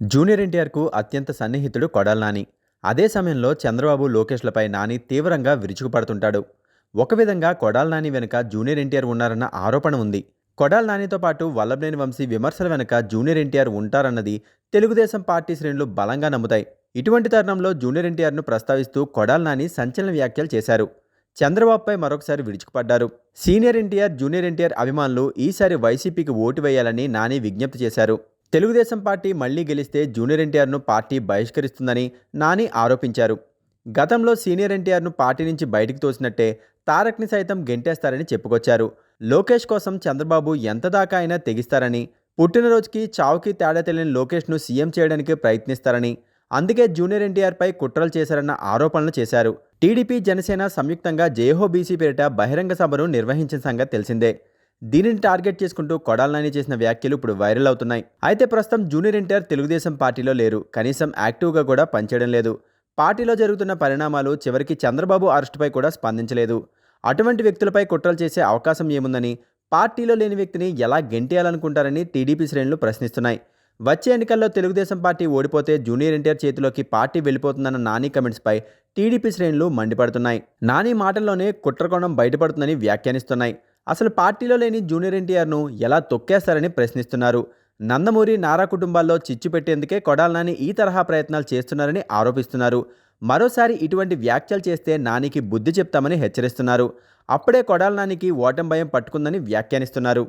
Junior ఎన్టీఆర్‌కు అత్యంత సన్నిహితుడు కొడాలి నాని. అదే సమయంలో చంద్రబాబు, లోకేష్‌లపై నాని తీవ్రంగా విరుచుకుపడుతుంటాడు. ఒక విధంగా కొడాలి నాని వెనుక జూనియర్ ఎన్టీఆర్ ఉన్నారన్న ఆరోపణ ఉంది. కొడాలి నానితో పాటు వల్లభనేని వంశీ విమర్శల వెనుక జూనియర్ ఎన్టీఆర్ ఉంటారన్నది తెలుగుదేశం పార్టీ శ్రేణులు బలంగా నమ్ముతాయి. ఇటువంటి తరుణంలో జూనియర్ ఎన్టీఆర్‌ను ప్రస్తావిస్తూ కొడాలి నాని సంచలన వ్యాఖ్యలు చేశారు. చంద్రబాబుపై మరొకసారి విరుచుకుపడ్డారు. సీనియర్ ఎన్టీఆర్, జూనియర్ ఎన్టీఆర్ అభిమానులు ఈసారి వైసీపీకి ఓటు వేయాలని నాని విజ్ఞప్తి చేశారు. తెలుగుదేశం పార్టీ మళ్లీ గెలిస్తే జూనియర్ ఎన్టీఆర్‌ను పార్టీ బహిష్కరిస్తుందని నాని ఆరోపించారు. గతంలో సీనియర్ ఎన్టీఆర్‌ను పార్టీ నుంచి బయటికి తోసినట్టే తారక్‌ని సైతం గెంటేస్తారని చెప్పుకొచ్చారు. లోకేష్ కోసం చంద్రబాబు ఎంతదాకా అయినా తెగిస్తారని, పుట్టినరోజుకి చావుకి తేడా తెలియని లోకేష్‌ను సీఎం చేయడానికి ప్రయత్నిస్తారని, అందుకే జూనియర్ ఎన్టీఆర్‌పై కుట్రలు చేశారన్న ఆరోపణలు చేశారు. టీడీపీ, జనసేన సంయుక్తంగా జయహో బీసీ పేరిట బహిరంగ సభను నిర్వహించిన సంగతి తెలిసిందే. దీనిని టార్గెట్ చేసుకుంటూ కొడాలి నాని చేసిన వ్యాఖ్యలు ఇప్పుడు వైరల్ అవుతున్నాయి. అయితే ప్రస్తుతం జూనియర్ ఎన్టీఆర్ తెలుగుదేశం పార్టీలో లేరు. కనీసం యాక్టివ్గా కూడా పనిచేయడం లేదు. పార్టీలో జరుగుతున్న పరిణామాలు చివరికి చంద్రబాబు అరెస్టుపై కూడా స్పందించలేదు. అటువంటి వ్యక్తులపై కుట్రలు చేసే అవకాశం ఏముందని, పార్టీలో లేని వ్యక్తిని ఎలా గెంటేయాలనుకుంటారని టీడీపీ శ్రేణులు ప్రశ్నిస్తున్నాయి. వచ్చే ఎన్నికల్లో తెలుగుదేశం పార్టీ ఓడిపోతే జూనియర్ ఎన్టీఆర్ చేతిలోకి పార్టీ వెళ్ళిపోతుందన్న నాని కమెంట్స్పై టీడీపీ శ్రేణులు మండిపడుతున్నాయి. నాని మాటల్లోనే కుట్రకోణం బయటపడుతుందని వ్యాఖ్యానిస్తున్నాయి. అసలు పార్టీలో లేని జూనియర్ ఎన్టీఆర్‌ను ఎలా తొక్కేస్తారని ప్రశ్నిస్తున్నారు. నందమూరి, నారా కుటుంబాల్లో చిచ్చు పెట్టేందుకే కొడాలి నాని ఈ తరహా ప్రయత్నాలు చేస్తున్నారని ఆరోపిస్తున్నారు. మరోసారి ఇటువంటి వ్యాఖ్యలు చేస్తే నానికి బుద్ధి చెప్తామని హెచ్చరిస్తున్నారు. అప్పుడే కొడాలి నానికి ఓటమి భయం పట్టుకుందని వ్యాఖ్యానిస్తున్నారు.